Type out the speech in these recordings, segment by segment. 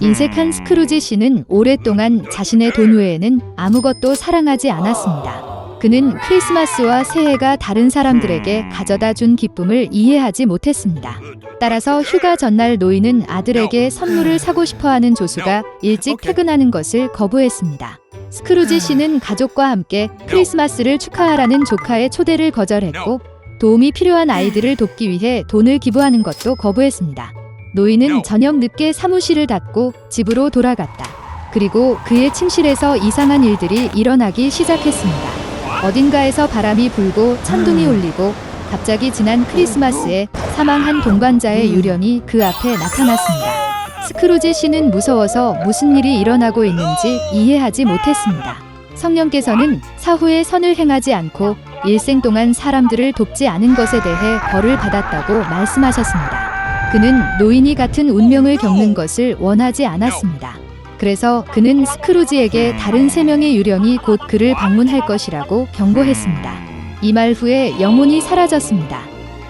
인색한 스크루지 씨는 오랫동안 자신의 돈 외에는 아무것도 사랑하지 않았습니다. 그는 크리스마스와 새해가 다른 사람들에게 가져다 준 기쁨을 이해하지 못했습니다. 따라서 휴가 전날 노인은 아들에게 선물을 사고 싶어하는 조수가 일찍 퇴근하는 것을 거부했습니다. 스크루지 씨는 가족과 함께 크리스마스를 축하하라는 조카의 초대를 거절했고 도움이 필요한 아이들을 돕기 위해 돈을 기부하는 것도 거부했습니다. 노인은 저녁 늦게 사무실을 닫고 집으로 돌아갔다. 그리고 그의 침실에서 이상한 일들이 일어나기 시작했습니다. 어딘가에서 바람이 불고 천둥이 울리고 갑자기 지난 크리스마스에 사망한 동반자의 유령이 그 앞에 나타났습니다. 스크루지 씨는 무서워서 무슨 일이 일어나고 있는지 이해하지 못했습니다. 성령께서는 사후에 선을 행하지 않고 일생 동안 사람들을 돕지 않은 것에 대해 벌을 받았다고 말씀하셨습니다. 그는 노인이 같은 운명을 겪는 것을 원하지 않았습니다. 그래서 그는 스크루지에게 다른 3명의 유령이 곧 그를 방문할 것이라고 경고했습니다. 이 말 후에 영혼이 사라졌습니다.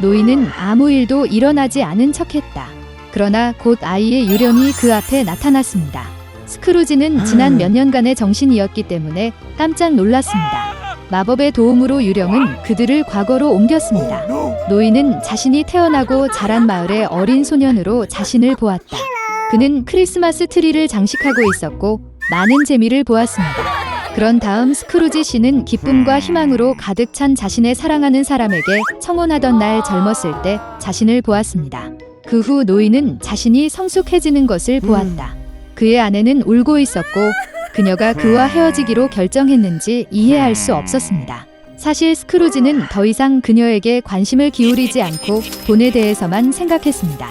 노인은 아무 일도 일어나지 않은 척했다. 그러나 곧 아이의 유령이 그 앞에 나타났습니다. 스크루지는 지난 몇 년간의 정신이었기 때문에 깜짝 놀랐습니다. 마법의 도움으로 유령은 그들을 과거로 옮겼습니다. 노인은 자신이 태어나고 자란 마을의 어린 소년으로 자신을 보았다. 그는 크리스마스 트리를 장식하고 있었고 많은 재미를 보았습니다. 그런 다음 스크루지 씨는 기쁨과 희망으로 가득 찬 자신의 사랑하는 사람에게 청혼하던 날 젊었을 때 자신을 보았습니다. 그 후 노인은 자신이 성숙해지는 것을 보았다. 그의 아내는 울고 있었고 그녀가 그와 헤어지기로 결정했는지 이해할 수 없었습니다. 사실 스크루지는 더 이상 그녀에게 관심을 기울이지 않고 돈에 대해서만 생각했습니다.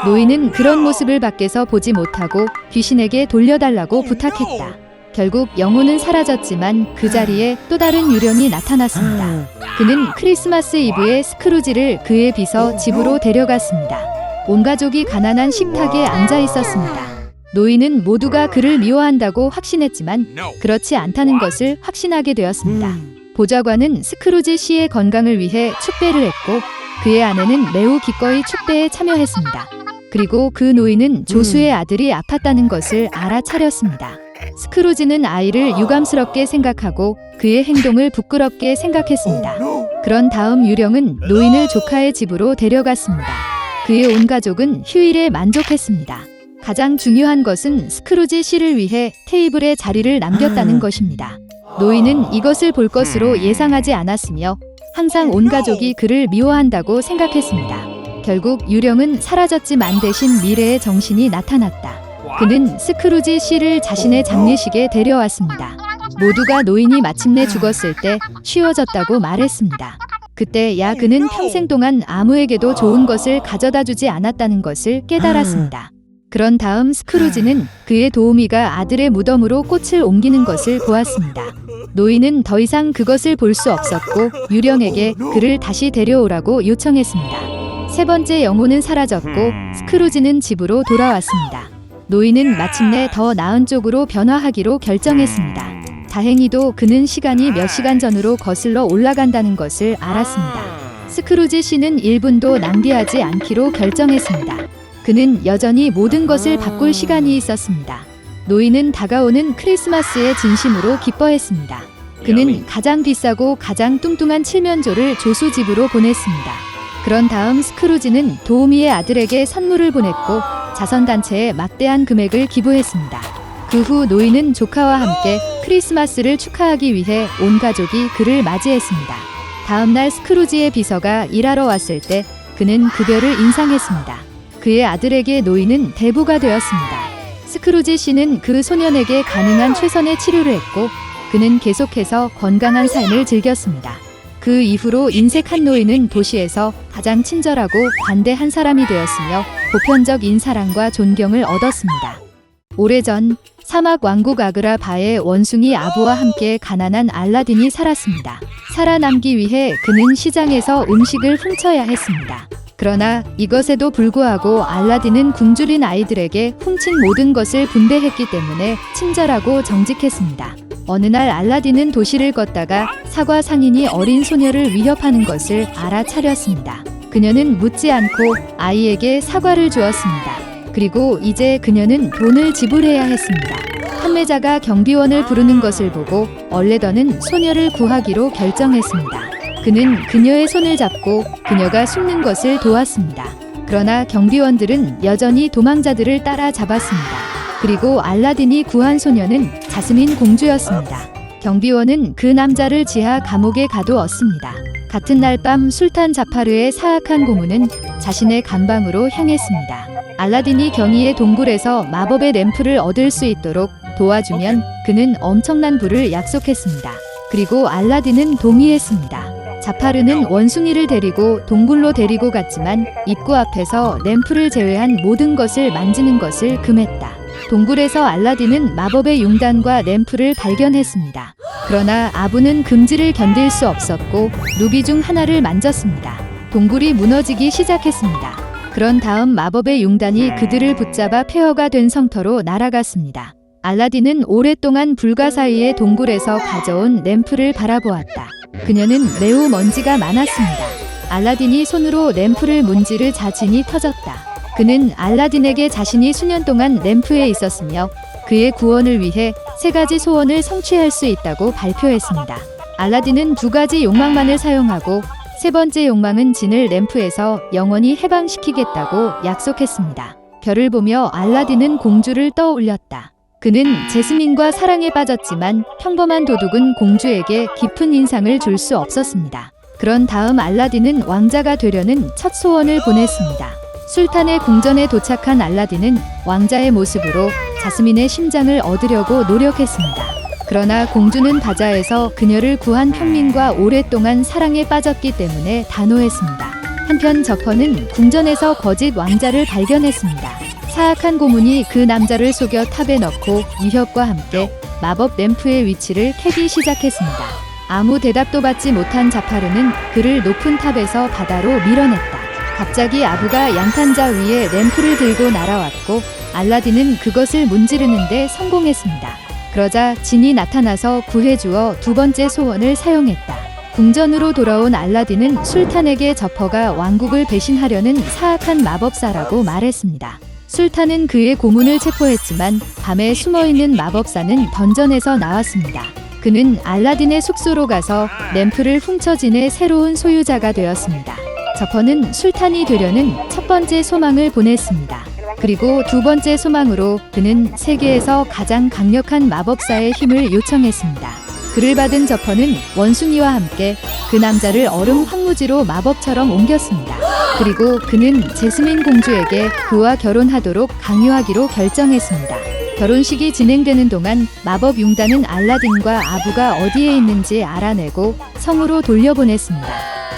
노인은 그런 모습을 밖에서 보지 못하고 귀신에게 돌려달라고 부탁했다. 결국 영혼은 사라졌지만 그 자리에 또 다른 유령이 나타났습니다. 그는 크리스마스 이브에 스크루지를 그의 비서 집으로 데려갔습니다. 온 가족이 가난한 식탁에 앉아 있었습니다. 노인은 모두가 그를 미워한다고 확신했지만 그렇지 않다는 것을 확신하게 되었습니다. 보좌관은 스크루지 씨의 건강을 위해 축배를 했고 그의 아내는 매우 기꺼이 축배에 참여했습니다. 그리고 그 노인은 조수의 아들이 아팠다는 것을 알아차렸습니다. 스크루지는 아이를 유감스럽게 생각하고 그의 행동을 부끄럽게 생각했습니다. 그런 다음 유령은 노인을 조카의 집으로 데려갔습니다. 그의 온 가족은 휴일에 만족했습니다. 가장 중요한 것은 스크루지 씨를 위해 테이블에 자리를 남겼다는 것입니다. 노인은 이것을 볼 것으로 예상하지 않았으며 항상 온 가족이 그를 미워한다고 생각했습니다. 결국 유령은 사라졌지만 대신 미래의 정신이 나타났다. 그는 스크루지 씨를 자신의 장례식에 데려왔습니다. 모두가 노인이 마침내 죽었을 때 쉬워졌다고 말했습니다. 그때 그는 평생 동안 아무에게도 좋은 것을 가져다 주지 않았다는 것을 깨달았습니다. 그런 다음 스크루지는 그의 도우미가 아들의 무덤으로 꽃을 옮기는 것을 보았습니다. 노인은 더 이상 그것을 볼 수 없었고 유령에게 그를 다시 데려오라고 요청했습니다. 세 번째 영혼은 사라졌고 스크루지는 집으로 돌아왔습니다. 노인은 마침내 더 나은 쪽으로 변화하기로 결정했습니다. 다행히도 그는 시간이 몇 시간 전으로 거슬러 올라간다는 것을 알았습니다. 스크루지 씨는 1분도 낭비하지 않기로 결정했습니다. 그는 여전히 모든 것을 바꿀 시간이 있었습니다. 노인은 다가오는 크리스마스에 진심으로 기뻐했습니다. 그는 가장 비싸고 가장 뚱뚱한 칠면조를 조수 집으로 보냈습니다. 그런 다음 스크루지는 도우미의 아들에게 선물을 보냈고 자선단체에 막대한 금액을 기부했습니다. 그 후 노인은 조카와 함께 크리스마스를 축하하기 위해 온 가족이 그를 맞이했습니다. 다음날 스크루지의 비서가 일하러 왔을 때 그는 급여를 인상했습니다. 그의 아들에게 노인은 대부가 되었습니다. 스크루지 씨는 그 소년에게 가능한 최선의 치료를 했고 그는 계속해서 건강한 삶을 즐겼습니다. 그 이후로 인색한 노인은 도시에서 가장 친절하고 관대한 사람이 되었으며 보편적인 사랑과 존경을 얻었습니다. 오래전 사막 왕국 아그라 바의 원숭이 아부와 함께 가난한 알라딘이 살았습니다. 살아남기 위해 그는 시장에서 음식을 훔쳐야 했습니다. 그러나 이것에도 불구하고 알라딘은 굶주린 아이들에게 훔친 모든 것을 분배했기 때문에 친절하고 정직했습니다. 어느 날 알라딘은 도시를 걷다가 사과 상인이 어린 소녀를 위협하는 것을 알아차렸습니다. 그녀는 묻지 않고 아이에게 사과를 주었습니다. 그리고 이제 그녀는 돈을 지불해야 했습니다. 판매자가 경비원을 부르는 것을 보고 얼레더는 소녀를 구하기로 결정했습니다. 그는 그녀의 손을 잡고 그녀가 숨는 것을 도왔습니다. 그러나 경비원들은 여전히 도망자들을 따라 잡았습니다. 그리고 알라딘이 구한 소녀는 자스민 공주였습니다. 경비원은 그 남자를 지하 감옥에 가두었습니다. 같은 날 밤 술탄 자파르의 사악한 고문은 자신의 감방으로 향했습니다. 알라딘이 경이의 동굴에서 마법의 램프를 얻을 수 있도록 도와주면 그는 엄청난 부를 약속했습니다. 그리고 알라딘은 동의했습니다. 자파르는 원숭이를 데리고 동굴로 데리고 갔지만 입구 앞에서 램프를 제외한 모든 것을 만지는 것을 금했다. 동굴에서 알라딘은 마법의 융단과 램프를 발견했습니다. 그러나 아부는 금지를 견딜 수 없었고 루비 중 하나를 만졌습니다. 동굴이 무너지기 시작했습니다. 그런 다음 마법의 융단이 그들을 붙잡아 폐허가 된 성터로 날아갔습니다. 알라딘은 오랫동안 불가사의의 동굴에서 가져온 램프를 바라보았다. 그녀는 매우 먼지가 많았습니다. 알라딘이 손으로 램프를 문지르자 진이 터졌다. 그는 알라딘에게 자신이 수년 동안 램프에 있었으며 그의 구원을 위해 3가지 소원을 성취할 수 있다고 발표했습니다. 알라딘은 2가지 욕망만을 사용하고 3번째 욕망은 진을 램프에서 영원히 해방시키겠다고 약속했습니다. 별을 보며 알라딘은 공주를 떠올렸다. 그는 제스민과 사랑에 빠졌지만 평범한 도둑은 공주에게 깊은 인상을 줄 수 없었습니다. 그런 다음 알라딘은 왕자가 되려는 첫 소원을 보냈습니다. 술탄의 궁전에 도착한 알라딘은 왕자의 모습으로 자스민의 심장을 얻으려고 노력했습니다. 그러나 공주는 바자에서 그녀를 구한 평민과 오랫동안 사랑에 빠졌기 때문에 단호했습니다. 한편 저퍼는 궁전에서 거짓 왕자를 발견했습니다. 사악한 고문이 그 남자를 속여 탑에 넣고 위협과 함께 마법 램프의 위치를 캐기 시작했습니다. 아무 대답도 받지 못한 자파르는 그를 높은 탑에서 바다로 밀어냈다. 갑자기 아부가 양탄자 위에 램프를 들고 날아왔고 알라딘은 그것을 문지르는데 성공했습니다. 그러자 진이 나타나서 구해주어 2번째 소원을 사용했다. 궁전으로 돌아온 알라딘은 술탄에게 저퍼가 왕국을 배신하려는 사악한 마법사라고 말했습니다. 술탄은 그의 고문을 체포했지만 밤에 숨어있는 마법사는 던전에서 나왔습니다. 그는 알라딘의 숙소로 가서 램프를 훔쳐 진의 새로운 소유자가 되었습니다. 저퍼는 술탄이 되려는 첫 번째 소망을 보냈습니다. 그리고 2번째 소망으로 그는 세계에서 가장 강력한 마법사의 힘을 요청했습니다. 그를 받은 저퍼는 원숭이와 함께 그 남자를 얼음 황무지로 마법처럼 옮겼습니다. 그리고 그는 제스민 공주에게 그와 결혼하도록 강요하기로 결정했습니다. 결혼식이 진행되는 동안 마법 융단은 알라딘과 아부가 어디에 있는지 알아내고 성으로 돌려보냈습니다.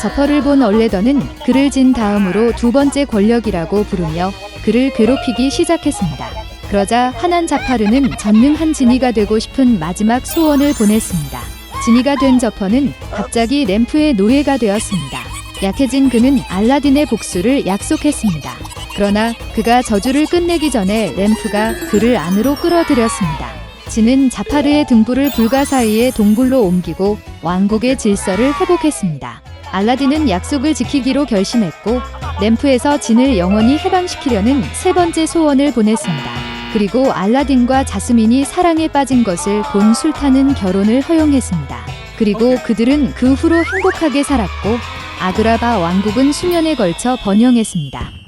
저퍼를 본 얼레더는 그를 진 다음으로 2번째 권력이라고 부르며 그를 괴롭히기 시작했습니다. 그러자 화난 자파르는 전능한 지니가 되고 싶은 마지막 소원을 보냈습니다. 지니가 된 저퍼는 갑자기 램프의 노예가 되었습니다. 약해진 그는 알라딘의 복수를 약속했습니다. 그러나 그가 저주를 끝내기 전에 램프가 그를 안으로 끌어들였습니다. 진은 자파르의 등불을 불가사의의 동굴로 옮기고 왕국의 질서를 회복했습니다. 알라딘은 약속을 지키기로 결심했고 램프에서 진을 영원히 해방시키려는 3번째 소원을 보냈습니다. 그리고 알라딘과 자스민이 사랑에 빠진 것을 본 술탄은 결혼을 허용했습니다. 그리고 그들은 그 후로 행복하게 살았고 아그라바 왕국은 수년에 걸쳐 번영했습니다.